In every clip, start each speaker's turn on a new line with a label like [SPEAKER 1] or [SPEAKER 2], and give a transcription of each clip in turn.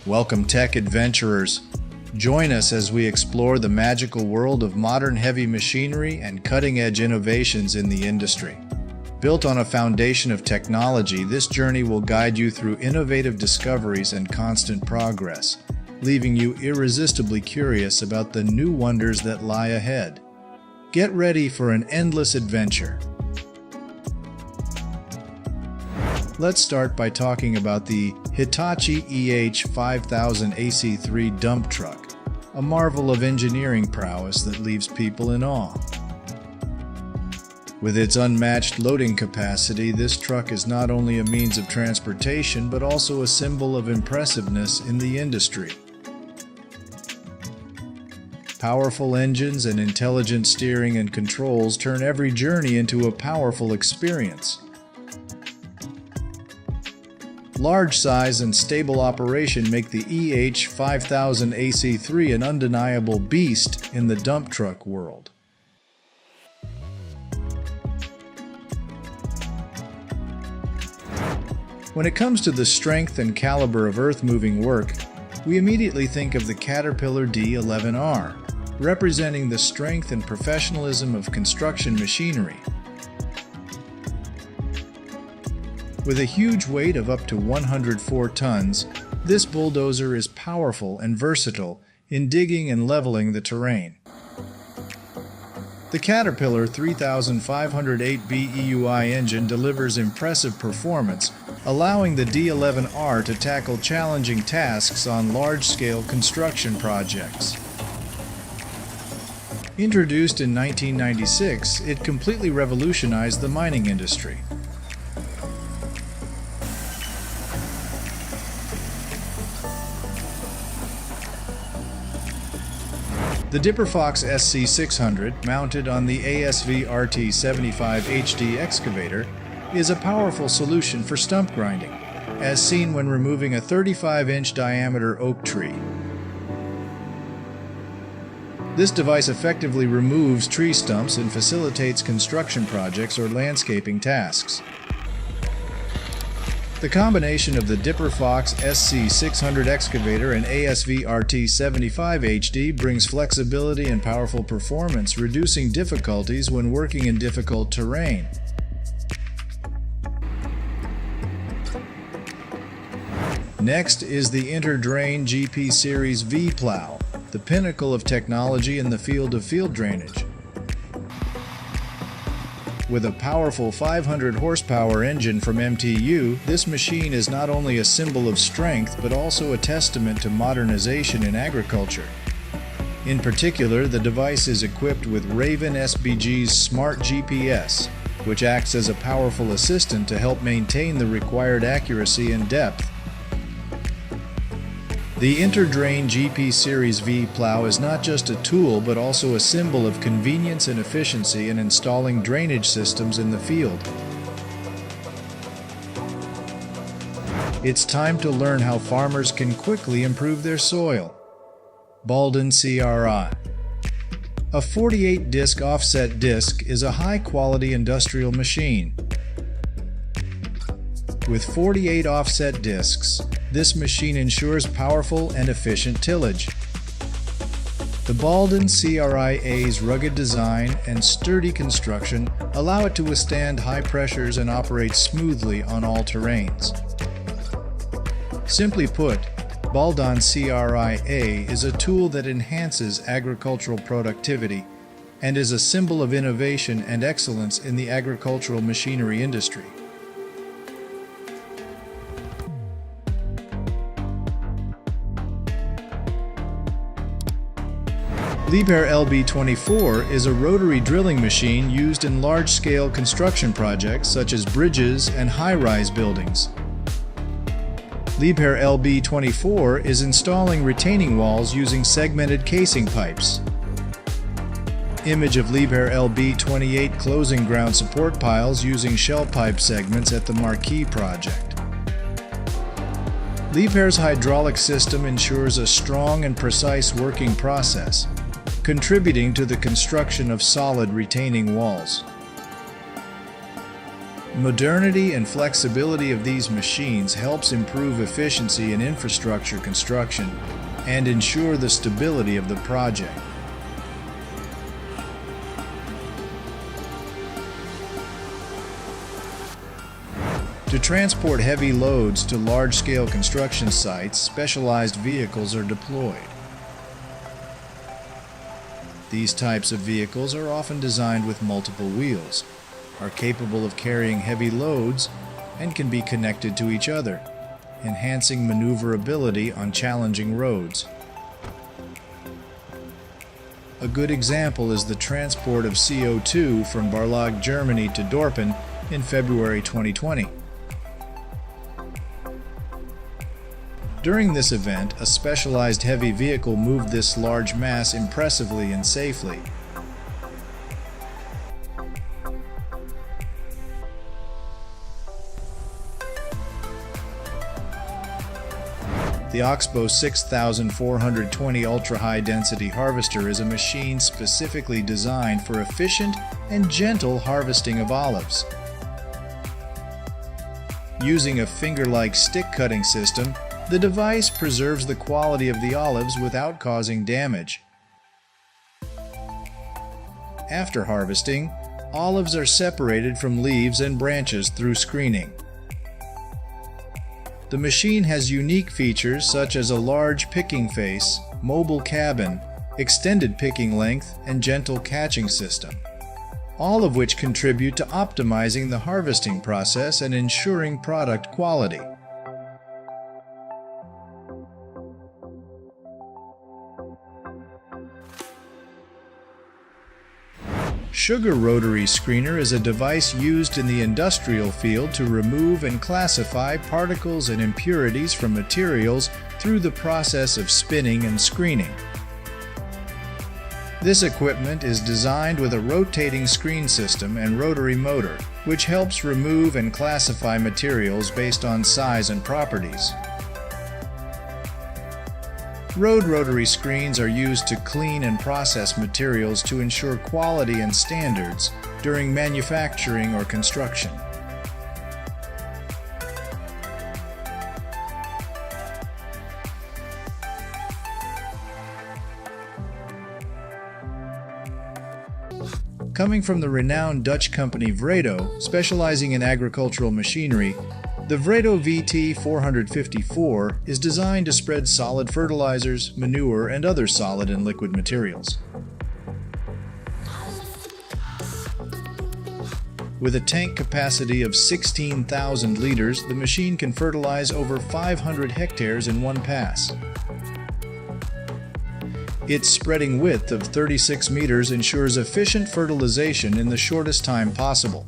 [SPEAKER 1] Welcome, tech adventurers. Join us as we explore the magical world of modern heavy machinery and cutting-edge innovations in the industry. Built on a foundation of technology, this journey will guide you through innovative discoveries and constant progress, leaving you irresistibly curious about the new wonders that lie ahead. Get ready for an endless adventure. Let's start by talking about the Hitachi EH5000 AC3 dump truck, a marvel of engineering prowess that leaves people in awe. With its unmatched loading capacity, this truck is not only a means of transportation but also a symbol of impressiveness in the industry. Powerful engines and intelligent steering and controls turn every journey into a powerful experience. Large size and stable operation make the EH5000 AC3 an undeniable beast in the dump truck world. When it comes to the strength and caliber of earth-moving work, we immediately think of the Caterpillar D11R, representing the strength and professionalism of construction machinery. With a huge weight of up to 104 tons, this bulldozer is powerful and versatile in digging and leveling the terrain. The Caterpillar 3508 BEUI engine delivers impressive performance, allowing the D11R to tackle challenging tasks on large-scale construction projects. Introduced in 1996, it completely revolutionized the mining industry. The Dipperfox SC600, mounted on the ASV RT75 HD excavator, is a powerful solution for stump grinding, as seen when removing a 35-inch diameter oak tree. This device effectively removes tree stumps and facilitates construction projects or landscaping tasks. The combination of the Dipperfox SC600 excavator and ASV RT75 HD brings flexibility and powerful performance, reducing difficulties when working in difficult terrain. Next is the Interdrain GP Series V plow, the pinnacle of technology in the field of field drainage. With a powerful 500 horsepower engine from MTU, this machine is not only a symbol of strength but also a testament to modernization in agriculture. In particular, the device is equipped with Raven SBG's Smart GPS, which acts as a powerful assistant to help maintain the required accuracy and depth. The Interdrain GP Series V plow is not just a tool but also a symbol of convenience and efficiency in installing drainage systems in the field. It's time to learn how farmers can quickly improve their soil. Baldwin CRI. A 48-disc offset disc is a high-quality industrial machine. With 48 offset discs, this machine ensures powerful and efficient tillage. The Baldwin CRI-A's rugged design and sturdy construction allow it to withstand high pressures and operate smoothly on all terrains. Simply put, Baldwin CRI-A is a tool that enhances agricultural productivity and is a symbol of innovation and excellence in the agricultural machinery industry. Liebherr LB24 is a rotary drilling machine used in large-scale construction projects such as bridges and high-rise buildings. Liebherr LB24 is installing retaining walls using segmented casing pipes. Image of Liebherr LB28 closing ground support piles using shell pipe segments at the Marquis project. Liebherr's hydraulic system ensures a strong and precise working process, contributing to the construction of solid retaining walls. Modernity and flexibility of these machines helps improve efficiency in infrastructure construction and ensure the stability of the project. To transport heavy loads to large-scale construction sites, specialized vehicles are deployed. These types of vehicles are often designed with multiple wheels, are capable of carrying heavy loads, and can be connected to each other, enhancing maneuverability on challenging roads. A good example is the transport of CO2 from Barlag, Germany to Dorpen in February 2020. During this event, a specialized heavy vehicle moved this large mass impressively and safely. The Oxbow 6420 ultra-high density harvester is a machine specifically designed for efficient and gentle harvesting of olives. Using a finger-like stick cutting system, the device preserves the quality of the olives without causing damage. After harvesting, olives are separated from leaves and branches through screening. The machine has unique features such as a large picking face, mobile cabin, extended picking length, and gentle catching system, all of which contribute to optimizing the harvesting process and ensuring product quality. Sugar rotary screener is a device used in the industrial field to remove and classify particles and impurities from materials through the process of spinning and screening. This equipment is designed with a rotating screen system and rotary motor, which helps remove and classify materials based on size and properties. Road rotary screens are used to clean and process materials to ensure quality and standards during manufacturing or construction. Coming from the renowned Dutch company Vredo, specializing in agricultural machinery, the Vredo VT454 is designed to spread solid fertilizers, manure, and other solid and liquid materials. With a tank capacity of 16,000 liters, the machine can fertilize over 500 hectares in one pass. Its spreading width of 36 meters ensures efficient fertilization in the shortest time possible.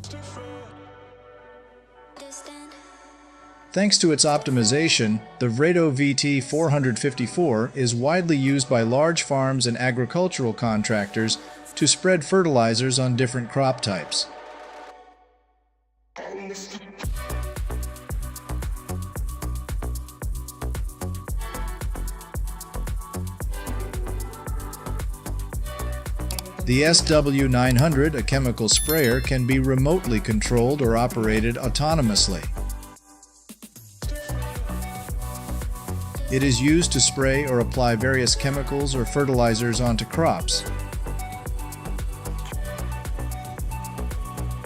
[SPEAKER 1] Thanks to its optimization, the Vredo VT454 is widely used by large farms and agricultural contractors to spread fertilizers on different crop types. The SW900, a chemical sprayer, can be remotely controlled or operated autonomously. It is used to spray or apply various chemicals or fertilizers onto crops.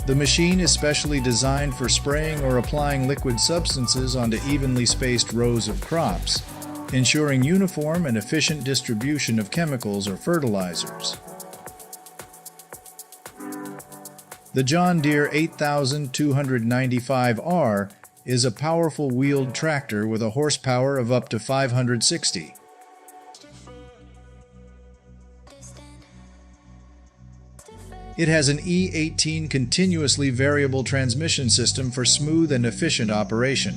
[SPEAKER 1] The machine is specially designed for spraying or applying liquid substances onto evenly spaced rows of crops, ensuring uniform and efficient distribution of chemicals or fertilizers. The John Deere 8295R is a powerful wheeled tractor with a horsepower of up to 560. It has an E18 continuously variable transmission system for smooth and efficient operation.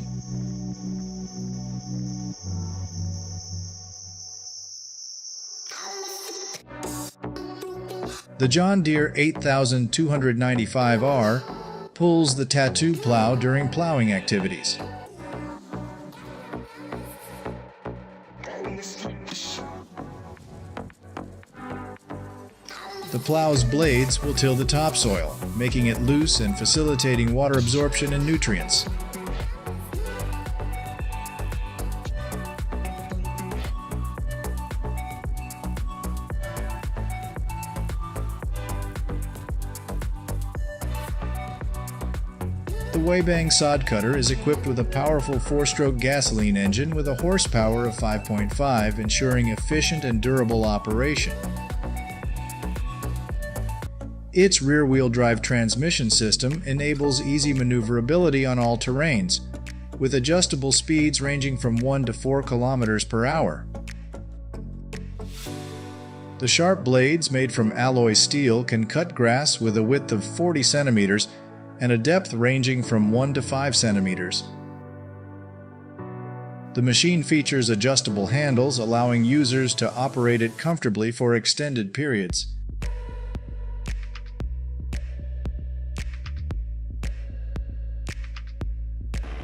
[SPEAKER 1] The John Deere 8295R pulls the tattoo plow during plowing activities. The plow's blades will till the topsoil, making it loose and facilitating water absorption and nutrients. The Weibang sod cutter is equipped with a powerful 4-stroke gasoline engine with a horsepower of 5.5, ensuring efficient and durable operation. Its rear-wheel drive transmission system enables easy maneuverability on all terrains, with adjustable speeds ranging from 1 to 4 km per hour. The sharp blades, made from alloy steel, can cut grass with a width of 40 centimeters and a depth ranging from 1 to 5 centimeters. The machine features adjustable handles, allowing users to operate it comfortably for extended periods.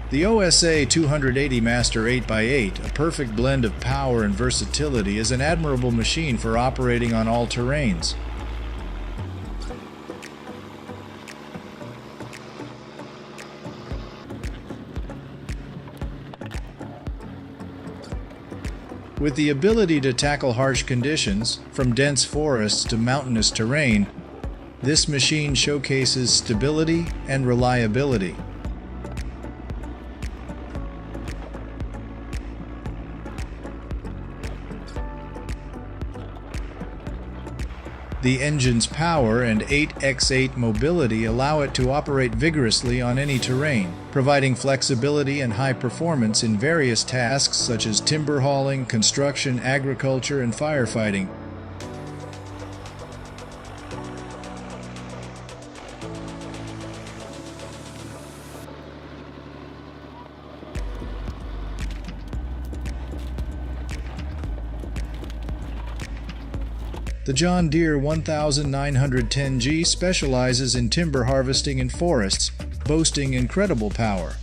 [SPEAKER 1] The OSA 280 Master 8x8, a perfect blend of power and versatility, is an admirable machine for operating on all terrains. With the ability to tackle harsh conditions, from dense forests to mountainous terrain, this machine showcases stability and reliability. The engine's power and 8x8 mobility allow it to operate vigorously on any terrain, providing flexibility and high performance in various tasks such as timber hauling, construction, agriculture, and firefighting. The John Deere 1910G specializes in timber harvesting in forests, boasting incredible power.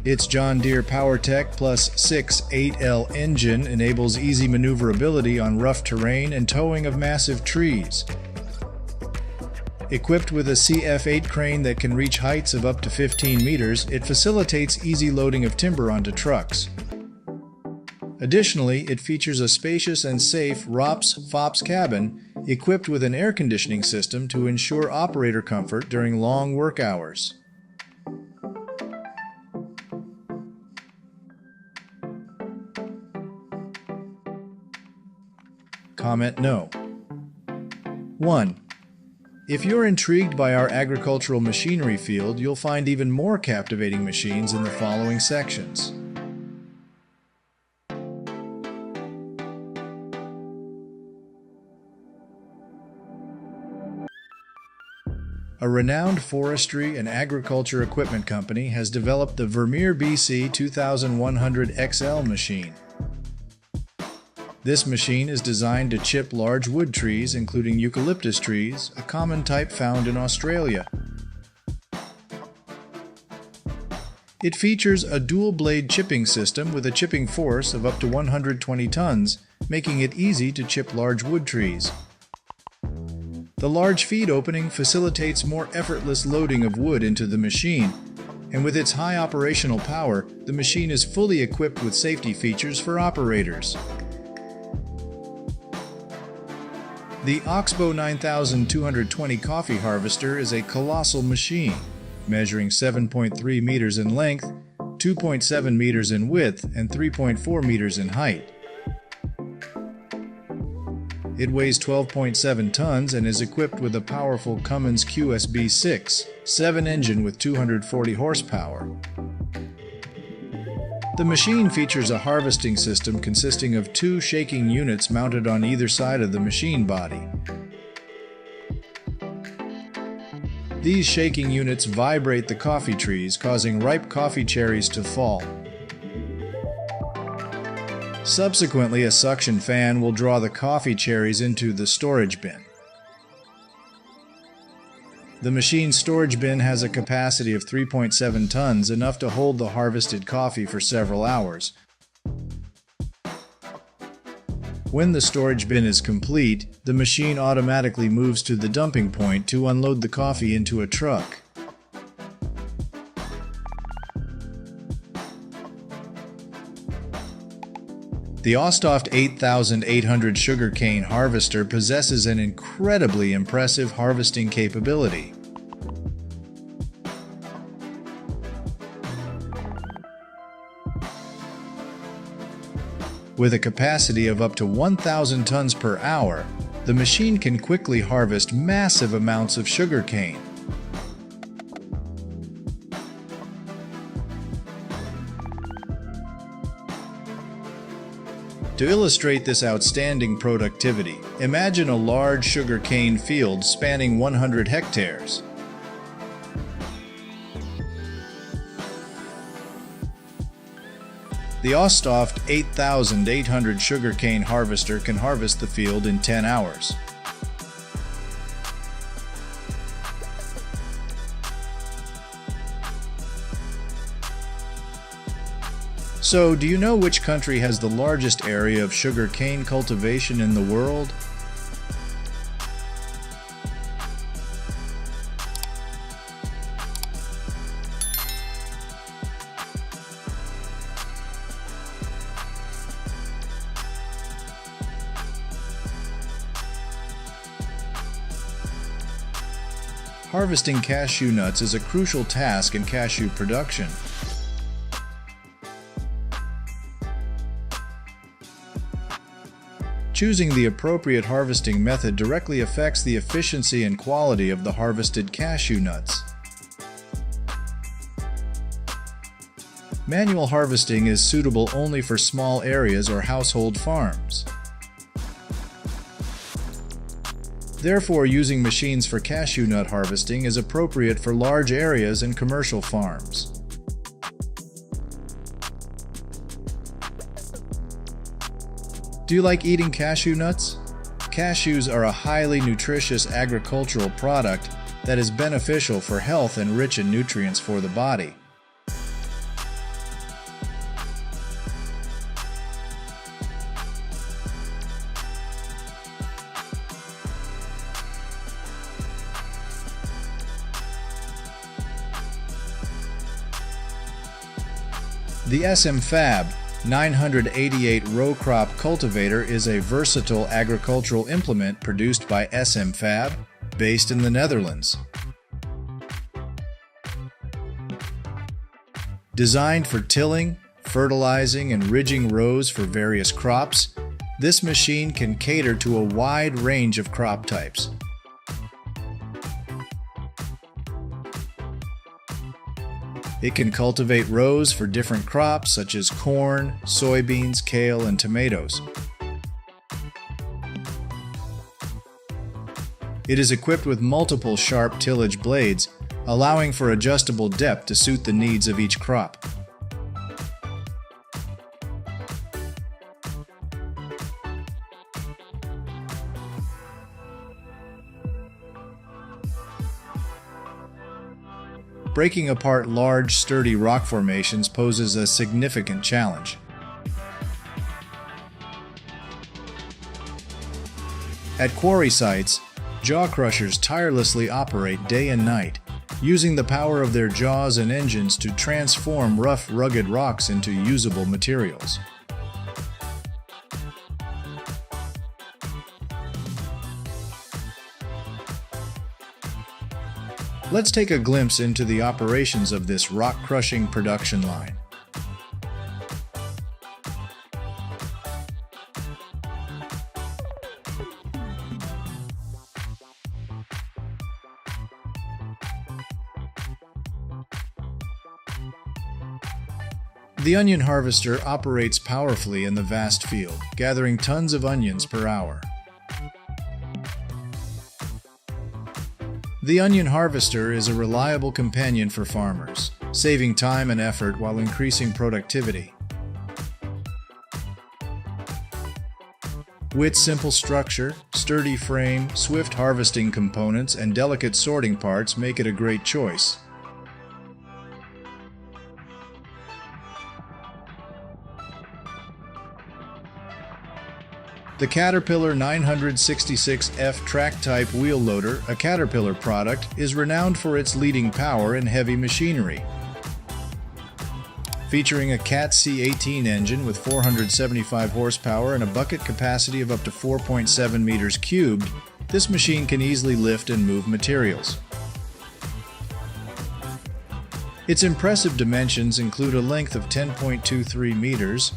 [SPEAKER 1] Its John Deere PowerTech Plus 6 8L engine enables easy maneuverability on rough terrain and towing of massive trees. Equipped with a CF8 crane that can reach heights of up to 15 meters, it facilitates easy loading of timber onto trucks. Additionally, it features a spacious and safe ROPS/FOPS cabin equipped with an air conditioning system to ensure operator comfort during long work hours. Comment no. 1. If you're intrigued by our agricultural machinery field, you'll find even more captivating machines in the following sections. A renowned forestry and agriculture equipment company has developed the Vermeer BC 2100 XL machine. This machine is designed to chip large wood trees, including eucalyptus trees, a common type found in Australia. It features a dual-blade chipping system with a chipping force of up to 120 tons, making it easy to chip large wood trees. The large feed opening facilitates more effortless loading of wood into the machine, and with its high operational power, the machine is fully equipped with safety features for operators. The Oxbow 9220 coffee harvester is a colossal machine, measuring 7.3 meters in length, 2.7 meters in width, and 3.4 meters in height. It weighs 12.7 tons and is equipped with a powerful Cummins QSB6 7 engine with 240 horsepower. The machine features a harvesting system consisting of 2 shaking units mounted on either side of the machine body. These shaking units vibrate the coffee trees, causing ripe coffee cherries to fall. Subsequently, a suction fan will draw the coffee cherries into the storage bin. The machine's storage bin has a capacity of 3.7 tons, enough to hold the harvested coffee for several hours. When the storage bin is complete, the machine automatically moves to the dumping point to unload the coffee into a truck. The Ostoft 8800 sugarcane harvester possesses an incredibly impressive harvesting capability. With a capacity of up to 1,000 tons per hour, the machine can quickly harvest massive amounts of sugarcane. To illustrate this outstanding productivity, imagine a large sugarcane field spanning 100 hectares. The Ostoft 8800 sugarcane harvester can harvest the field in 10 hours. So, do you know which country has the largest area of sugarcane cultivation in the world? Harvesting cashew nuts is a crucial task in cashew production. Choosing the appropriate harvesting method directly affects the efficiency and quality of the harvested cashew nuts. Manual harvesting is suitable only for small areas or household farms. Therefore, using machines for cashew nut harvesting is appropriate for large areas and commercial farms. Do you like eating cashew nuts? Cashews are a highly nutritious agricultural product that is beneficial for health and rich in nutrients for the body. The SM Fab 988 row crop cultivator is a versatile agricultural implement produced by SM Fab, based in the Netherlands. Designed for tilling, fertilizing, and ridging rows for various crops, this machine can cater to a wide range of crop types. It can cultivate rows for different crops such as corn, soybeans, kale, and tomatoes. It is equipped with multiple sharp tillage blades, allowing for adjustable depth to suit the needs of each crop. Breaking apart large, sturdy rock formations poses a significant challenge. At quarry sites, jaw crushers tirelessly operate day and night, using the power of their jaws and engines to transform rough, rugged rocks into usable materials. Let's take a glimpse into the operations of this rock-crushing production line. The onion harvester operates powerfully in the vast field, gathering tons of onions per hour. The onion harvester is a reliable companion for farmers, saving time and effort while increasing productivity. With simple structure, sturdy frame, swift harvesting components, and delicate sorting parts make it a great choice. The Caterpillar 966F track-type wheel loader, a Caterpillar product, is renowned for its leading power in heavy machinery. Featuring a Cat C18 engine with 475 horsepower and a bucket capacity of up to 4.7 meters cubed, this machine can easily lift and move materials. Its impressive dimensions include a length of 10.23 meters,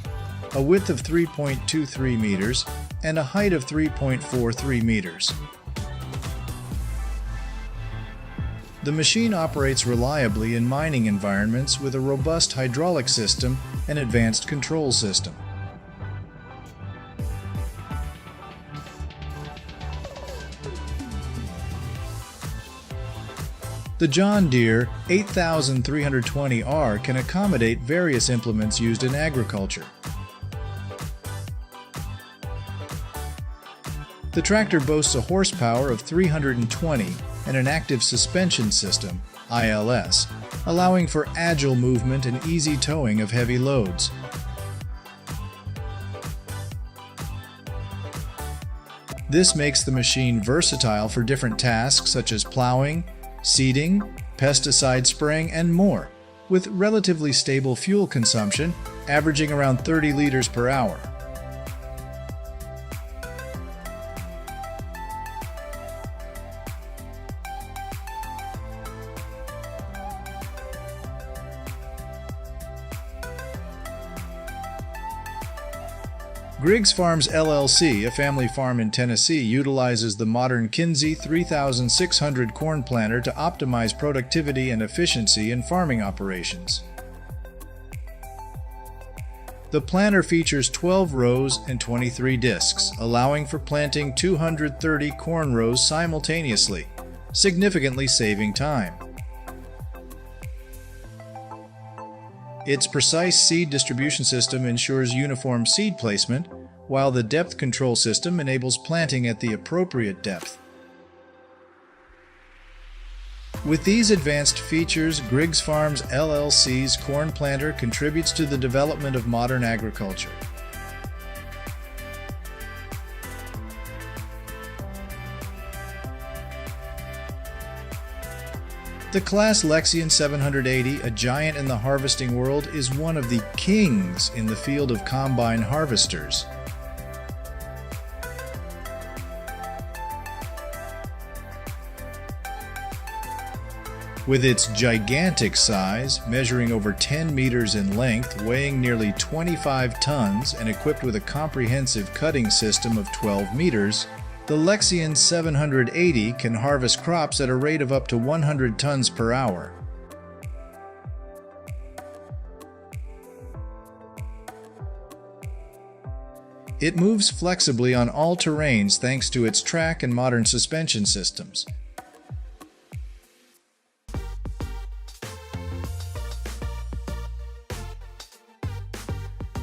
[SPEAKER 1] a width of 3.23 meters, and a height of 3.43 meters. The machine operates reliably in mining environments with a robust hydraulic system and advanced control system. The John Deere 8320R can accommodate various implements used in agriculture. The tractor boasts a horsepower of 320 and an active suspension system, ILS, allowing for agile movement and easy towing of heavy loads. This makes the machine versatile for different tasks such as plowing, seeding, pesticide spraying, and more, with relatively stable fuel consumption, averaging around 30 liters per hour. Griggs Farms LLC, a family farm in Tennessee, utilizes the modern Kinsey 3600 corn planter to optimize productivity and efficiency in farming operations. The planter features 12 rows and 23 discs, allowing for planting 230 corn rows simultaneously, significantly saving time. Its precise seed distribution system ensures uniform seed placement, while the depth control system enables planting at the appropriate depth. With these advanced features, Griggs Farms LLC's corn planter contributes to the development of modern agriculture. The Class Lexion 780, a giant in the harvesting world, is one of the kings in the field of combine harvesters. With its gigantic size, measuring over 10 meters in length, weighing nearly 25 tons, and equipped with a comprehensive cutting system of 12 meters, the Lexion 780 can harvest crops at a rate of up to 100 tons per hour. It moves flexibly on all terrains thanks to its track and modern suspension systems.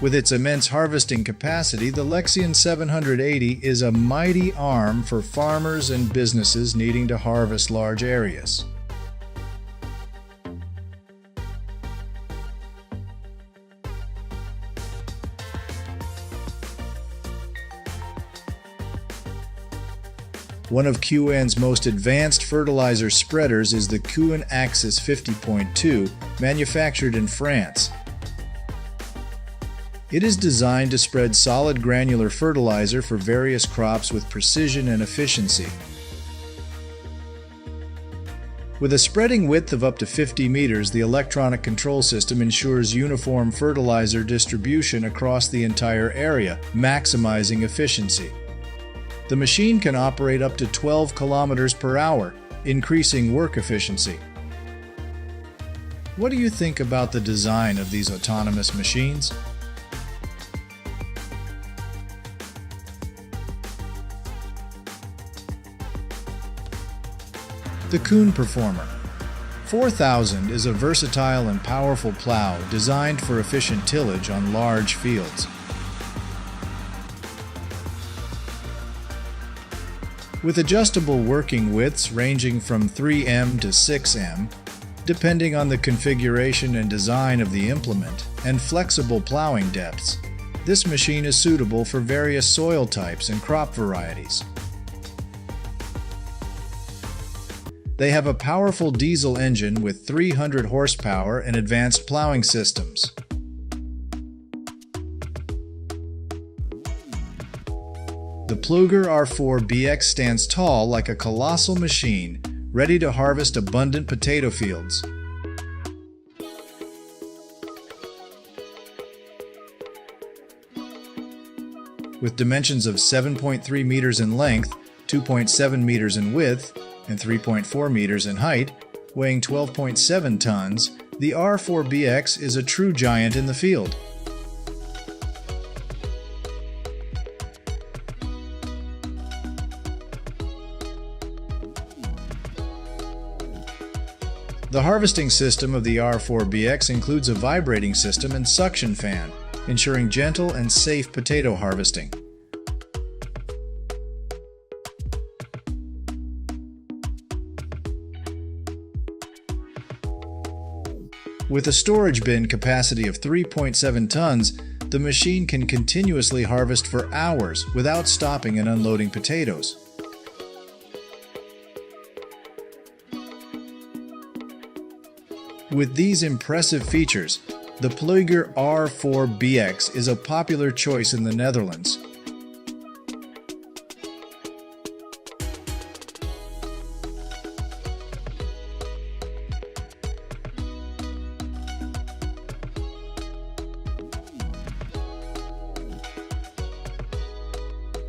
[SPEAKER 1] With its immense harvesting capacity, the Lexion 780 is a mighty arm for farmers and businesses needing to harvest large areas. One of QN's most advanced fertilizer spreaders is the QN Axis 50.2, manufactured in France. It is designed to spread solid granular fertilizer for various crops with precision and efficiency. With a spreading width of up to 50 meters, the electronic control system ensures uniform fertilizer distribution across the entire area, maximizing efficiency. The machine can operate up to 12 kilometers per hour, increasing work efficiency. What do you think about the design of these autonomous machines? The Kuhn Performer 4000 is a versatile and powerful plow designed for efficient tillage on large fields. With adjustable working widths ranging from 3M to 6M, depending on the configuration and design of the implement, and flexible plowing depths, This machine is suitable for various soil types and crop varieties. They have a powerful diesel engine with 300 horsepower and advanced plowing systems. The Plougr R4BX stands tall like a colossal machine, ready to harvest abundant potato fields. With dimensions of 7.3 meters in length, 2.7 meters in width, and 3.4 meters in height, weighing 12.7 tons, the R4BX is a true giant in the field. The harvesting system of the R4BX includes a vibrating system and suction fan, ensuring gentle and safe potato harvesting. With a storage bin capacity of 3.7 tons, the machine can continuously harvest for hours without stopping and unloading potatoes. With these impressive features, the Plougr R4BX is a popular choice in the Netherlands.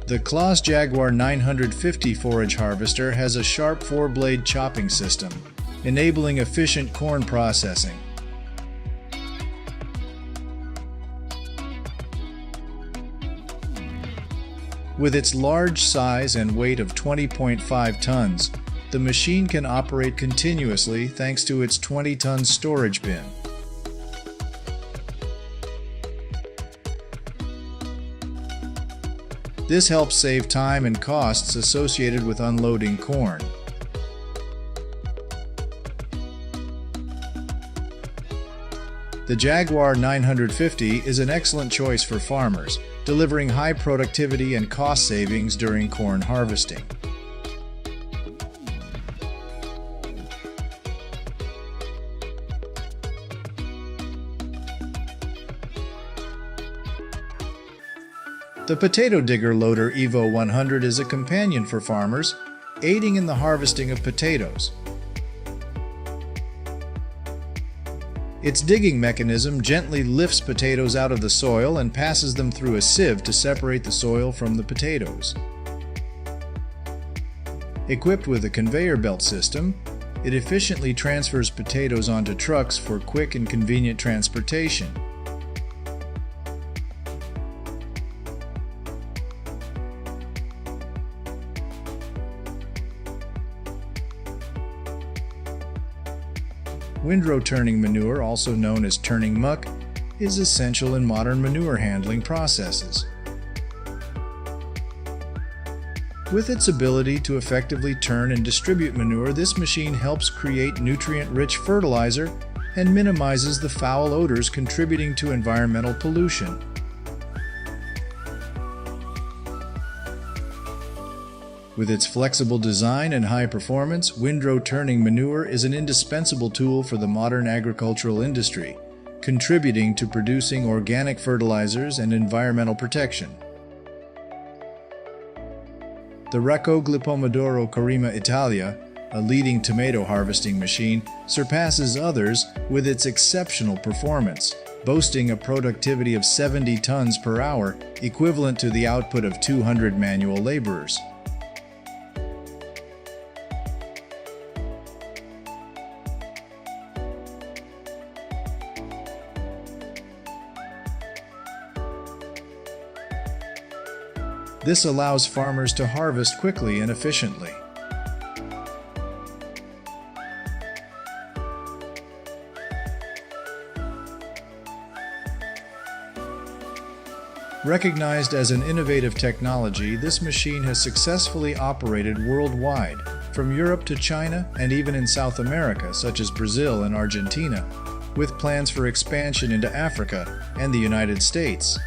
[SPEAKER 1] The Claas Jaguar 950 forage harvester has a sharp 4-blade chopping system, enabling efficient corn processing. With its large size and weight of 20.5 tons, the machine can operate continuously thanks to its 20-ton storage bin. This helps save time and costs associated with unloading corn. The Jaguar 950 is an excellent choice for farmers, delivering high productivity and cost savings during corn harvesting. The Potato Digger Loader Evo 100 is a companion for farmers, aiding in the harvesting of potatoes. Its digging mechanism gently lifts potatoes out of the soil and passes them through a sieve to separate the soil from the potatoes. Equipped with a conveyor belt system, it efficiently transfers potatoes onto trucks for quick and convenient transportation. Windrow turning manure, also known as turning muck, is essential in modern manure handling processes. With its ability to effectively turn and distribute manure, this machine helps create nutrient-rich fertilizer and minimizes the foul odors contributing to environmental pollution. With its flexible design and high performance, windrow turning manure is an indispensable tool for the modern agricultural industry, contributing to producing organic fertilizers and environmental protection. The Raccoglipomodoro Carima Italia, a leading tomato harvesting machine, surpasses others with its exceptional performance, boasting a productivity of 70 tons per hour, equivalent to the output of 200 manual laborers. This allows farmers to harvest quickly and efficiently. Recognized as an innovative technology, this machine has successfully operated worldwide, from Europe to China and even in South America, such as Brazil and Argentina, with plans for expansion into Africa and the United States.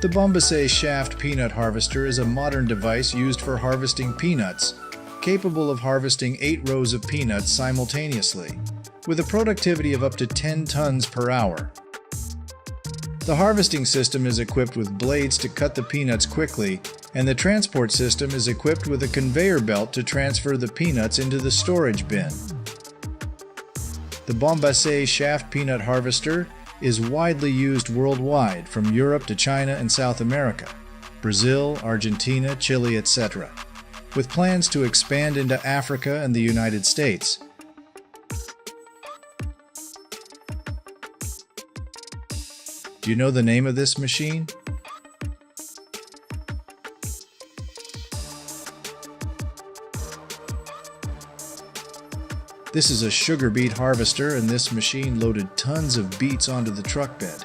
[SPEAKER 1] The Bombassé shaft peanut harvester is a modern device used for harvesting peanuts, capable of harvesting 8 rows of peanuts simultaneously, with a productivity of up to 10 tons per hour. The harvesting system is equipped with blades to cut the peanuts quickly, and the transport system is equipped with a conveyor belt to transfer the peanuts into the storage bin. The Bombassé shaft peanut harvester is widely used worldwide, from Europe to China and South America, Brazil, Argentina, Chile, etc., with plans to expand into Africa and the United States. Do you know the name of this machine? This is a sugar beet harvester, and this machine loaded tons of beets onto the truck bed.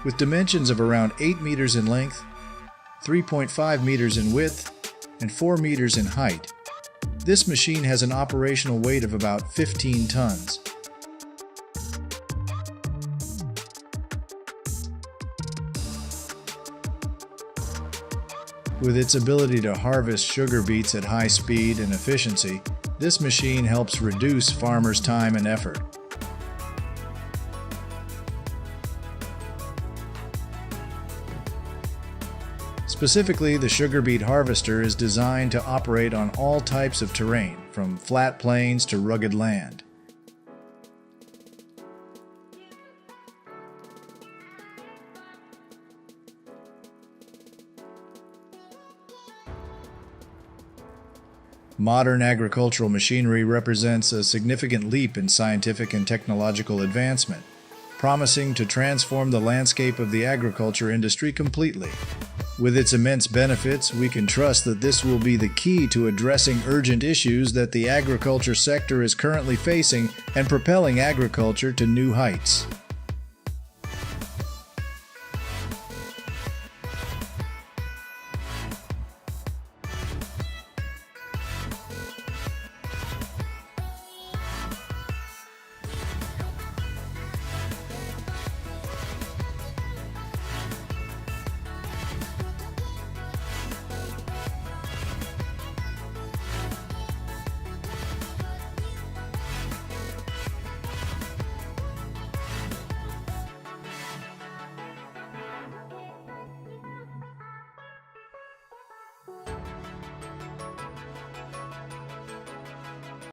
[SPEAKER 1] With dimensions of around 8 meters in length, 3.5 meters in width, and 4 meters in height, this machine has an operational weight of about 15 tons. With its ability to harvest sugar beets at high speed and efficiency, this machine helps reduce farmers' time and effort. Specifically, the sugar beet harvester is designed to operate on all types of terrain, from flat plains to rugged land. Modern agricultural machinery represents a significant leap in scientific and technological advancement, promising to transform the landscape of the agriculture industry completely. With its immense benefits, we can trust that this will be the key to addressing urgent issues that the agriculture sector is currently facing and propelling agriculture to new heights.